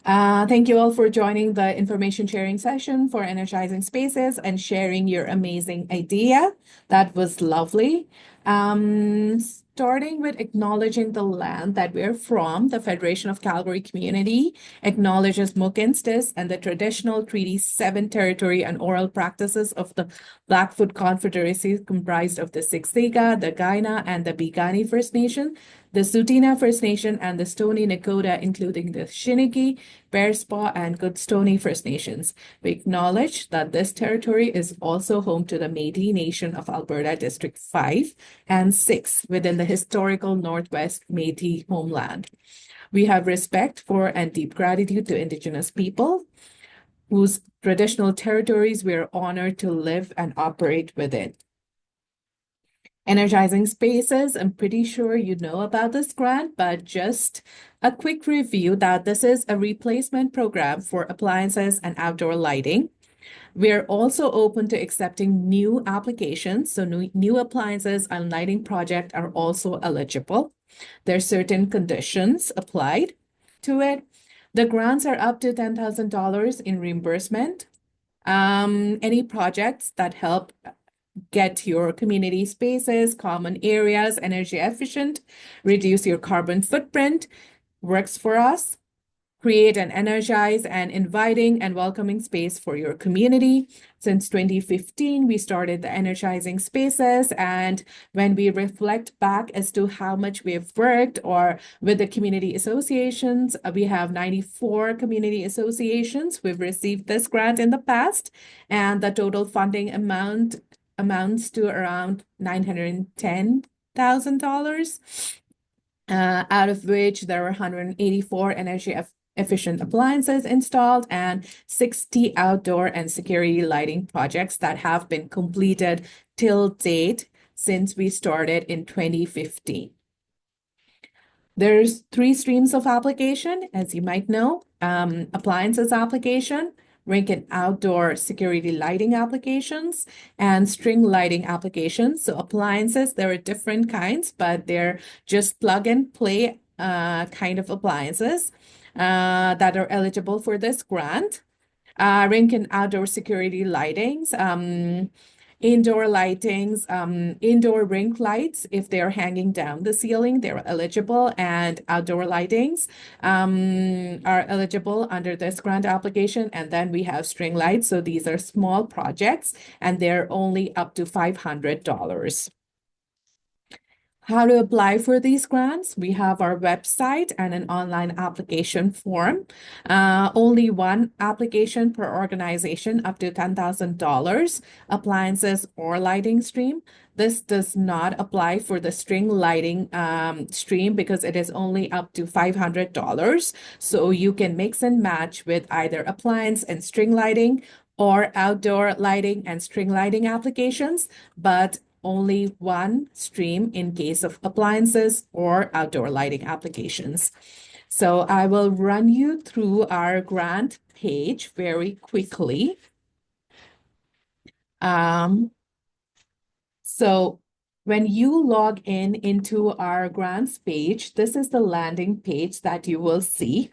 Thank you all for joining the information sharing session for Energizing Spaces and sharing your amazing idea. That was lovely. Starting with acknowledging the land that we're from, the Federation of Calgary Community acknowledges Mohkinstsis and the traditional Treaty 7 territory and oral practices of the Blackfoot Confederacy comprised of the Siksika, the Kainai, and the Piikani First Nation, the Tsuut'ina First Nation, and the Stoney Nakoda, including the Chiniki, Bearspaw, and Goodstoney First Nations. We acknowledge that this territory is also home to the Métis Nation of Alberta District 5 and 6 within the historical Northwest Métis homeland. We have respect for and deep gratitude to Indigenous people whose traditional territories we are honored to live and operate within. Energizing Spaces, I'm pretty sure you know about this grant, but just a quick review that this is a replacement program for appliances and outdoor lighting. We're also open to accepting new applications, so new appliances and lighting projects are also eligible. There are certain conditions applied to it. The grants are up to $10,000 in reimbursement. Any projects that help get your community spaces, common areas, energy efficient, reduce your carbon footprint, works for us. Create and energize an inviting and welcoming space for your community. Since 2015, we started the Energizing Spaces, and when we reflect back as to how much we have worked or with the community associations, we have 94 community associations. We've received this grant in the past, and the total funding amounts to around $910,000, out of which there are 184 energy efficient appliances installed and 60 outdoor and security lighting projects that have been completed till date since we started in 2015. There's 3 streams of application, as you might know. Appliances application, rink and outdoor security lighting applications, and string lighting applications. So appliances, there are different kinds, but they're just plug and play kind of appliances that are eligible for this grant. Rink and outdoor security lightings, indoor lightings, indoor rink lights, if they're hanging down the ceiling, they're eligible, and outdoor lightings are eligible under this grant application. And then we have string lights. So these are small projects and they're only up to $500. How to apply for these grants? We have our website and an online application form. Only one application per organization up to $10,000, appliances or lighting stream. This does not apply for the string lighting stream because it is only up to $500. So you can mix and match with either appliance and string lighting or outdoor lighting and string lighting applications, but only one stream in case of appliances or outdoor lighting applications. So I will run you through our grant page very quickly. So when you log into our grants page, this is the landing page that you will see.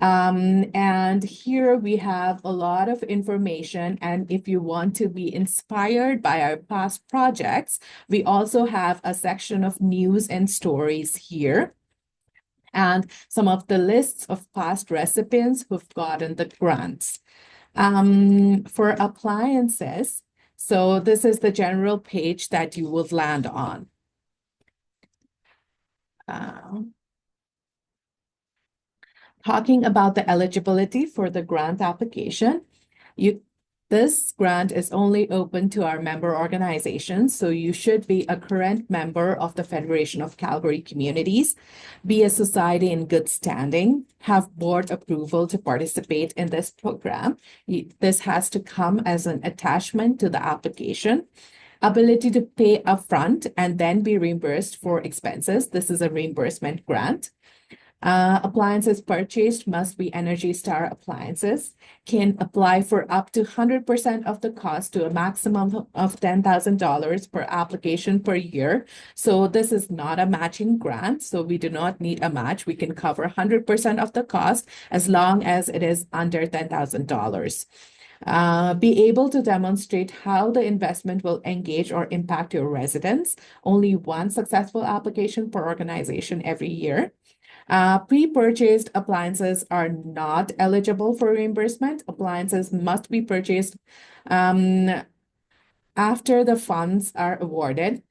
And here we have a lot of information. And if you want to be inspired by our past projects, we also have a section of news and stories here, and some of the lists of past recipients who've gotten the grants. For appliances, so this is the general page that you will land on. Talking about the eligibility for the grant application, this grant is only open to our member organizations, so you should be a current member of the Federation of Calgary Communities, be a society in good standing, have board approval to participate in this program. This has to come as an attachment to the application. Ability to pay upfront and then be reimbursed for expenses. This is a reimbursement grant. Appliances purchased must be Energy Star appliances, can apply for up to 100% of the cost to a maximum of $10,000 per application per year. So this is not a matching grant, so we do not need a match. We can cover 100% of the cost as long as it is under $10,000. Be able to demonstrate how the investment will engage or impact your residents. Only one successful application per organization every year. Pre-purchased appliances are not eligible for reimbursement. Appliances must be purchased after the funds are awarded,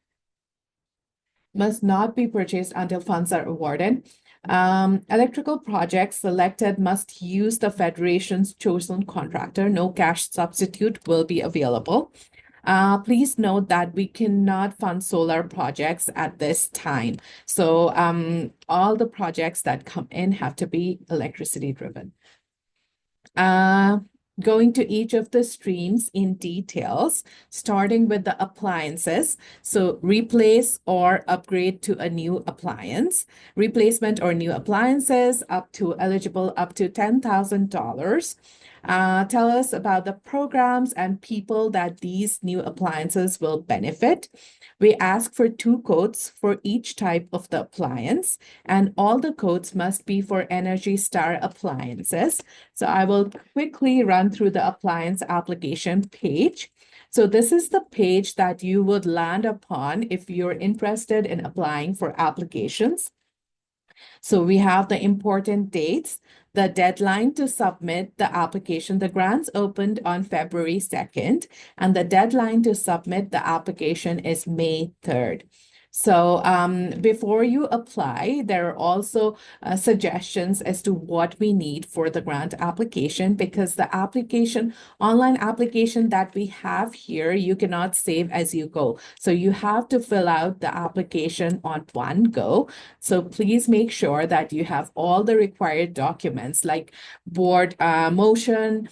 must not be purchased until funds are awarded. Electrical projects selected must use the Federation's chosen contractor. No cash substitute will be available. Please note that we cannot fund solar projects at this time. So all the projects that come in have to be electricity driven. Going to each of the streams in details, starting with the appliances. So replace or upgrade to a new appliance, replacement or new appliances eligible up to $10,000. Tell us about the programs and people that these new appliances will benefit. We ask for 2 quotes for each type of the appliance, and all the quotes must be for Energy Star appliances. So I will quickly run through the appliance application page. So this is the page that you would land upon if you're interested in applying for applications. So we have the important dates, the deadline to submit the application. The grants opened on February 2nd, and the deadline to submit the application is May 3rd. So before you apply, there are also suggestions as to what we need for the grant application, because the online application that we have here, you cannot save as you go. So you have to fill out the application on one go. So please make sure that you have all the required documents like board motion,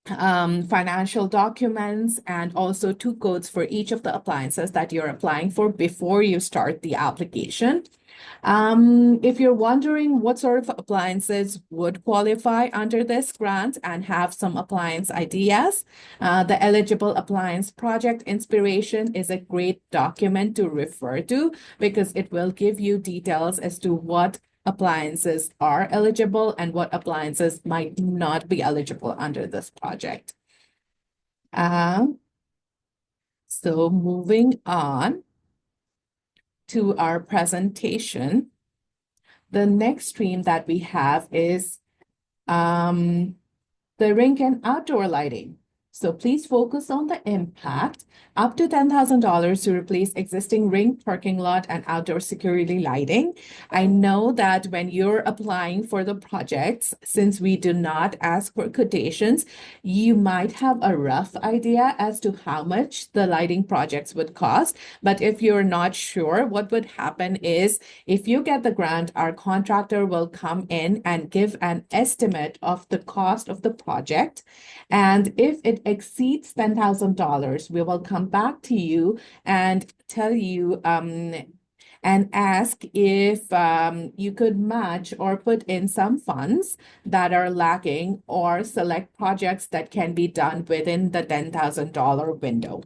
financial documents, and also 2 codes for each of the appliances that you're applying for before you start the application. If you're wondering what sort of appliances would qualify under this grant and have some appliance ideas, the eligible appliance project inspiration is a great document to refer to, because it will give you details as to what appliances are eligible and what appliances might not be eligible under this project. So moving on to our presentation, the next stream that we have is the rink and outdoor lighting. So please focus on the impact. Up to $10,000 to replace existing rink, parking lot, and outdoor security lighting. I know that when you're applying for the projects, since we do not ask for quotations, you might have a rough idea as to how much the lighting projects would cost. But if you're not sure, what would happen is, if you get the grant, our contractor will come in and give an estimate of the cost of the project. And if it exceeds $10,000, we will come back to you and tell you and ask if you could match or put in some funds that are lacking, or select projects that can be done within the $10,000 window.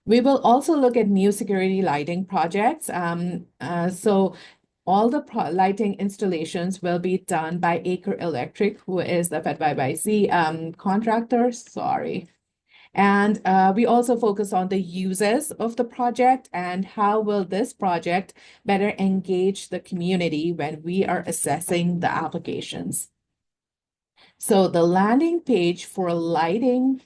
We will also look at new security lighting projects. So all the lighting installations will be done by Acre Electric, who is the Fed by C contractor. Sorry. And we also focus on the uses of the project and how will this project better engage the community when we are assessing the applications. So the landing page for lighting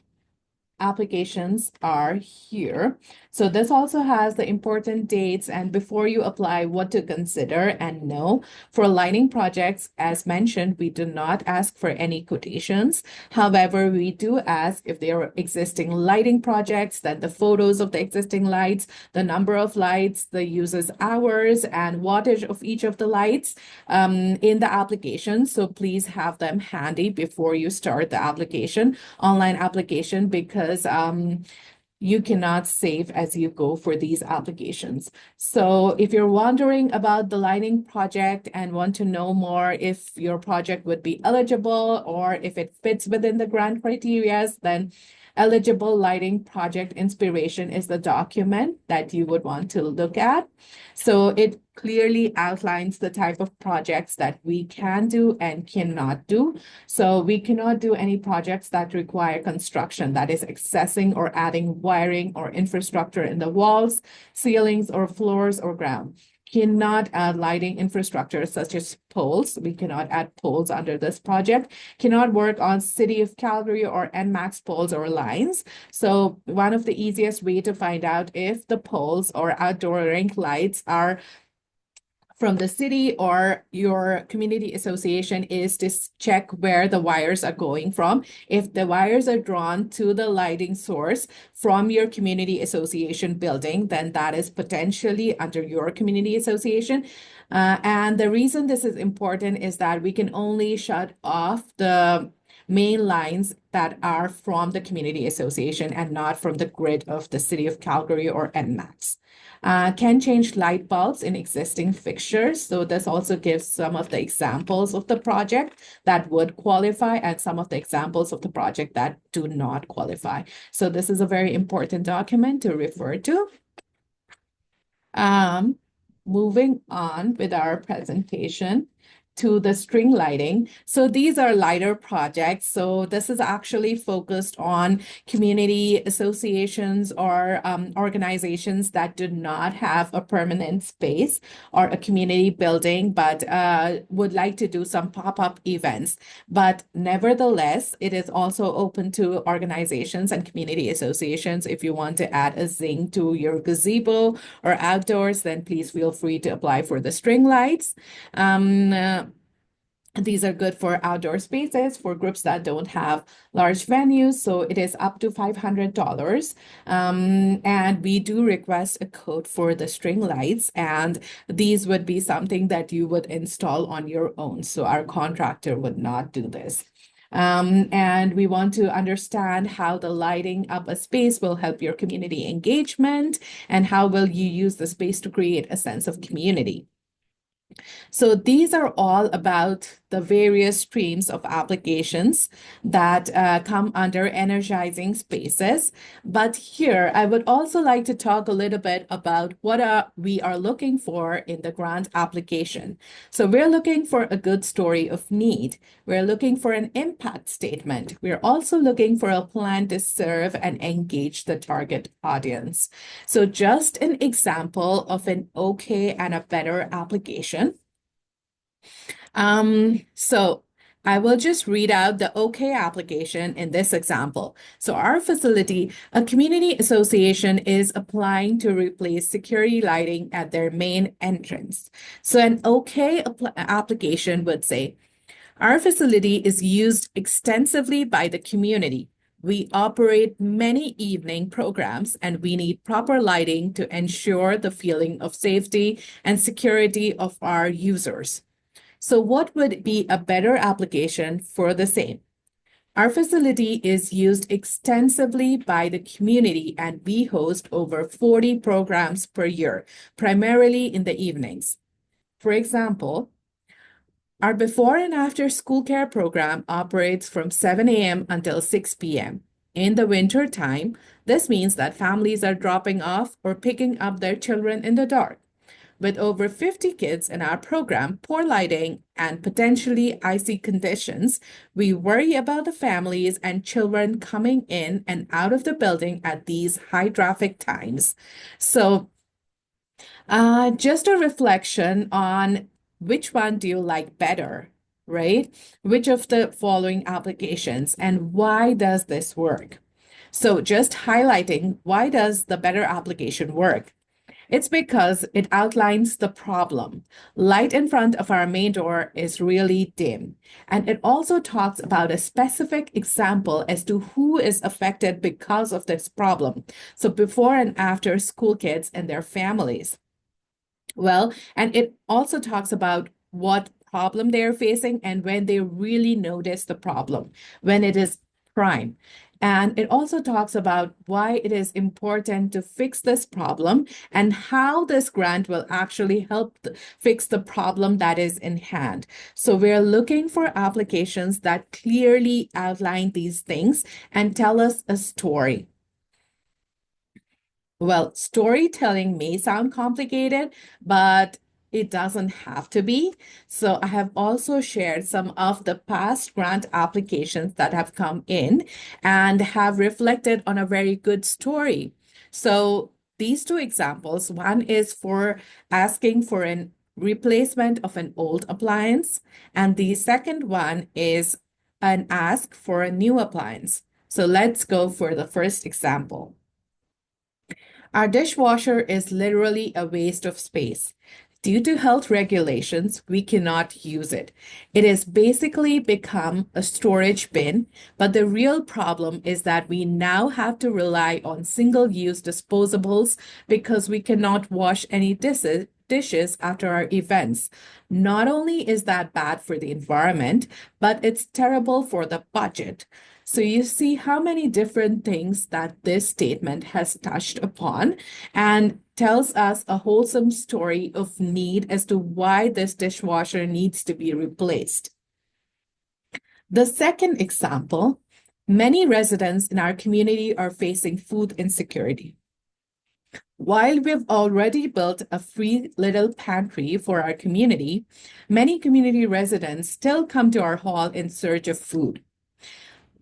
applications are here. So this also has the important dates and before you apply, what to consider and know. For lighting projects, as mentioned, we do not ask for any quotations. However, we do ask if there are existing lighting projects, then the photos of the existing lights, the number of lights, the uses hours, and wattage of each of the lights in the application. So please have them handy before you start the application, online application, because you cannot save as you go for these applications. So if you're wondering about the lighting project and want to know more if your project would be eligible or if it fits within the grant criteria, then eligible lighting project inspiration is the document that you would want to look at. So it clearly outlines the type of projects that we can do and cannot do. So we cannot do any projects that require construction, that is accessing or adding wiring or infrastructure in the walls, ceilings, or floors or ground. Cannot add lighting infrastructure such as poles. We cannot add poles under this project. Cannot work on City of Calgary or ENMAX poles or lines. So one of the easiest way to find out if the poles or outdoor rink lights are from the city or your community association is to check where the wires are going from. If the wires are drawn to the lighting source from your community association building, then that is potentially under your community association. And the reason this is important is that we can only shut off the main lines that are from the community association and not from the grid of the City of Calgary or ENMAX. Can change light bulbs in existing fixtures. So this also gives some of the examples of the project that would qualify and some of the examples of the project that do not qualify. So this is a very important document to refer to. Moving on with our presentation to the string lighting. So these are lighter projects. So this is actually focused on community associations or organizations that do not have a permanent space or a community building, but would like to do some pop-up events. But nevertheless, it is also open to organizations and community associations. If you want to add a zing to your gazebo or outdoors, then please feel free to apply for the string lights. These are good for outdoor spaces for groups that don't have large venues. So it is up to $500. And we do request a code for the string lights. And these would be something that you would install on your own. So our contractor would not do this. And we want to understand how the lighting up a space will help your community engagement and how will you use the space to create a sense of community. So these are all about the various streams of applications that come under energizing spaces. But here, I would also like to talk a little bit about what we are looking for in the grant application. So we're looking for a good story of need. We're looking for an impact statement. We're also looking for a plan to serve and engage the target audience. So just an example of an okay and a better application. So I will just read out the OK application in this example. So our facility, a community association, is applying to replace security lighting at their main entrance. So an OK application would say, our facility is used extensively by the community. We operate many evening programs and we need proper lighting to ensure the feeling of safety and security of our users. So what would be a better application for the same? Our facility is used extensively by the community and we host over 40 programs per year, primarily in the evenings. For example, our before and after school care program operates from 7 a.m. until 6 p.m. In the winter time, this means that families are dropping off or picking up their children in the dark. With over 50 kids in our program, poor lighting, and potentially icy conditions, we worry about the families and children coming in and out of the building at these high traffic times. So, just a reflection on which one do you like better, right? Which of the following applications and why does this work? So, just highlighting why does the better application work? It's because it outlines the problem. Light in front of our main door is really dim. And it also talks about a specific example as to who is affected because of this problem. So before and after school kids and their families. Well, and it also talks about what problem they're facing and when they really notice the problem, when it is prime. And it also talks about why it is important to fix this problem and how this grant will actually help fix the problem that is in hand. So we're looking for applications that clearly outline these things and tell us a story. Well, storytelling may sound complicated, but it doesn't have to be. So I have also shared some of the past grant applications that have come in and have reflected on a very good story. So these two examples, one is for asking for an replacement of an old appliance, and the second one is an ask for a new appliance. So let's go for the first example. Our dishwasher is literally a waste of space. Due to health regulations, we cannot use it. It has basically become a storage bin, but the real problem is that we now have to rely on single-use disposables because we cannot wash any dishes after our events. Not only is that bad for the environment, but it's terrible for the budget. So you see how many different things that this statement has touched upon and tells us a wholesome story of need as to why this dishwasher needs to be replaced. The second example, many residents in our community are facing food insecurity. While we've already built a free little pantry for our community, many community residents still come to our hall in search of food.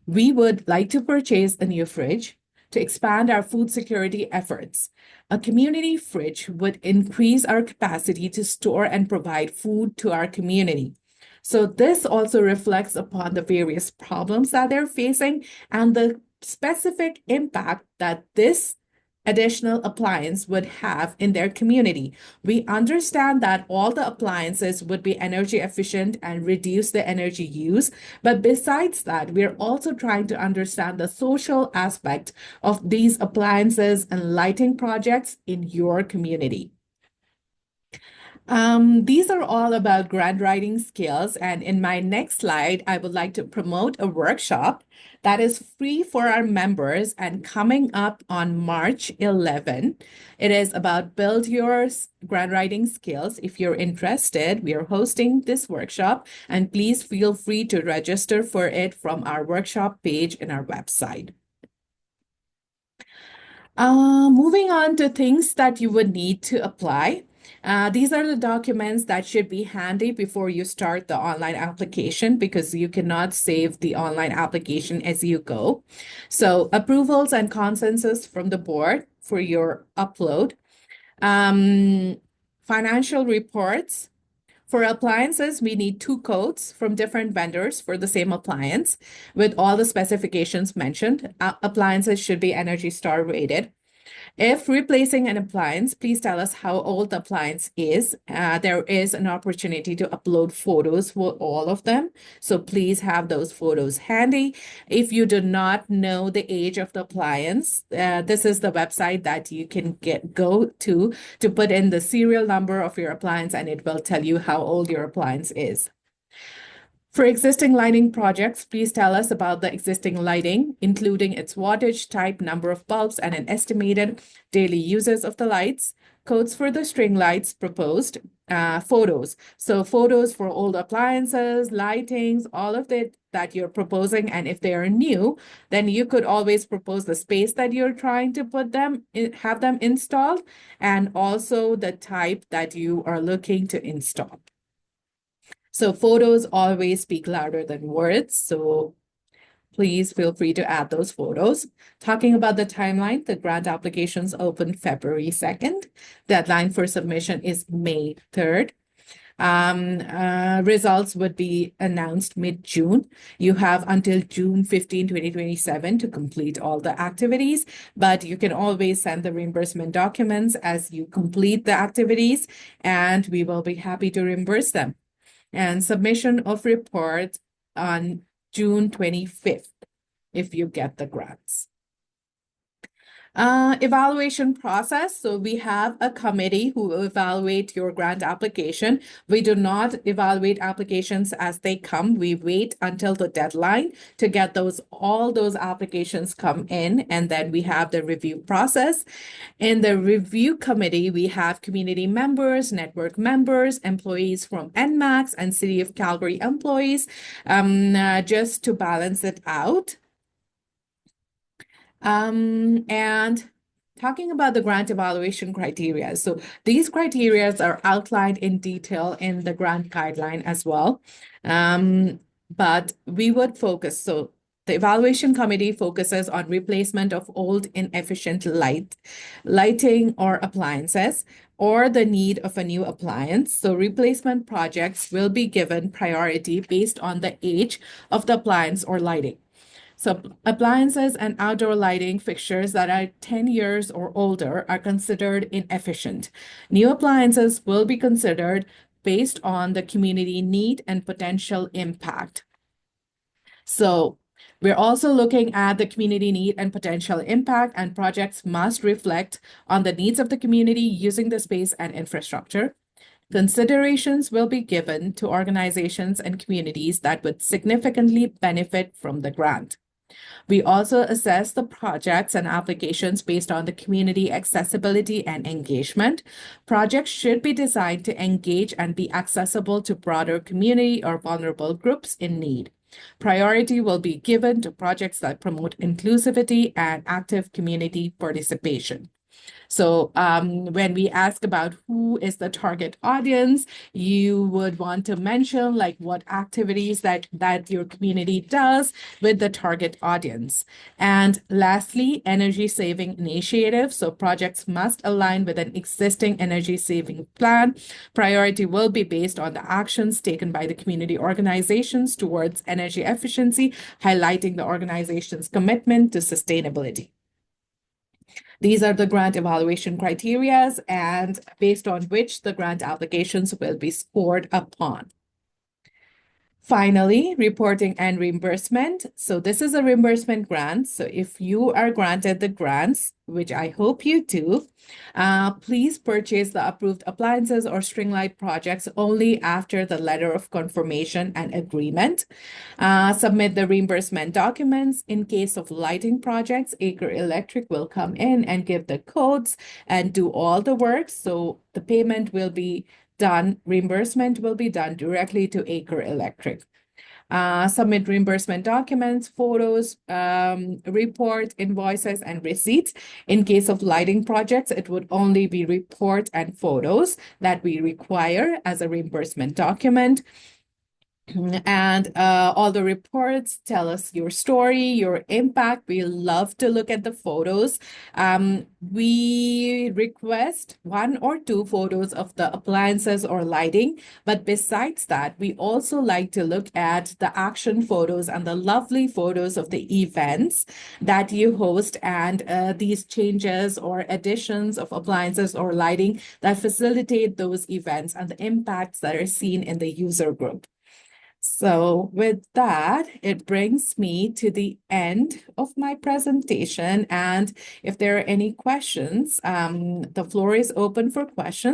We would like to purchase a new fridge to expand our food security efforts. A community fridge would increase our capacity to store and provide food to our community. So this also reflects upon the various problems that they're facing and the specific impact that this additional appliance would have in their community. We understand that all the appliances would be energy efficient and reduce the energy use. But besides that, we're also trying to understand the social aspect of these appliances and lighting projects in your community. These are all about grant writing skills. And in my next slide, I would like to promote a workshop that is free for our members and coming up on March 11. It is about build your grant writing skills. If you're interested, we are hosting this workshop, and please feel free to register for it from our workshop page in our website. Moving on to things that you would need to apply. These are the documents that should be handy before you start the online application because you cannot save the online application as you go. So approvals and consensus from the board for your upload. Financial reports. For appliances, we need 2 codes from different vendors for the same appliance with all the specifications mentioned. Appliances should be Energy Star rated. If replacing an appliance, please tell us how old the appliance is. There is an opportunity to upload photos for all of them. So please have those photos handy. If you do not know the age of the appliance, this is the website that you can go to put in the serial number of your appliance, and it will tell you how old your appliance is. For existing lighting projects, please tell us about the existing lighting, including its wattage, type, number of bulbs, and an estimated daily uses of the lights. Codes for the string lights proposed. Photos. So photos for old appliances, lightings, all of it that you're proposing. And if they are new, then you could always propose the space that you're trying to put them in, have them installed, and also the type that you are looking to install. So photos always speak louder than words. So please feel free to add those photos. Talking about the timeline, the grant applications open February 2nd. Deadline for submission is May 3rd. Results would be announced mid-June. You have until June 15, 2027 to complete all the activities, but you can always send the reimbursement documents as you complete the activities, and we will be happy to reimburse them. And submission of report on June 25th if you get the grants. Evaluation process. So we have a committee who will evaluate your grant application. We do not evaluate applications as they come. We wait until the deadline to get all those applications come in, and then we have the review process. In the review committee, we have community members, network members, employees from ENMAX and City of Calgary employees, just to balance it out. And talking about the grant evaluation criteria. So these criteria are outlined in detail in the grant guideline as well. But we would focus. So the evaluation committee focuses on replacement of old inefficient lighting or appliances, or the need of a new appliance. So replacement projects will be given priority based on the age of the appliance or lighting. So appliances and outdoor lighting fixtures that are 10 years or older are considered inefficient. New appliances will be considered based on the community need and potential impact. So we're also looking at the community need and potential impact, and projects must reflect on the needs of the community using the space and infrastructure. Considerations will be given to organizations and communities that would significantly benefit from the grant. We also assess the projects and applications based on the community accessibility and engagement. Projects should be designed to engage and be accessible to broader community or vulnerable groups in need. Priority will be given to projects that promote inclusivity and active community participation. So when we ask about who is the target audience, you would want to mention like what activities that your community does with the target audience. And lastly, energy saving initiatives. So projects must align with an existing energy saving plan. Priority will be based on the actions taken by the community organizations towards energy efficiency, highlighting the organization's commitment to sustainability. These are the grant evaluation criteria and based on which the grant applications will be scored upon. Finally, reporting and reimbursement. So this is a reimbursement grant. So if you are granted the grants, which I hope you do, please purchase the approved appliances or string light projects only after the letter of confirmation and agreement. Submit the reimbursement documents. In case of lighting projects, Acre Electric will come in and give the codes and do all the work. So the payment will be done, reimbursement will be done directly to Acre Electric. Submit reimbursement documents, photos, report, invoices, and receipts. In case of lighting projects, it would only be report and photos that we require as a reimbursement document. And all the reports tell us your story, your impact. We love to look at the photos. We request 1 or 2 photos of the appliances or lighting. But besides that, we also like to look at the action photos and the lovely photos of the events that you host and these changes or additions of appliances or lighting that facilitate those events and the impacts that are seen in the user group. So with that, it brings me to the end of my presentation. And if there are any questions, the floor is open for questions.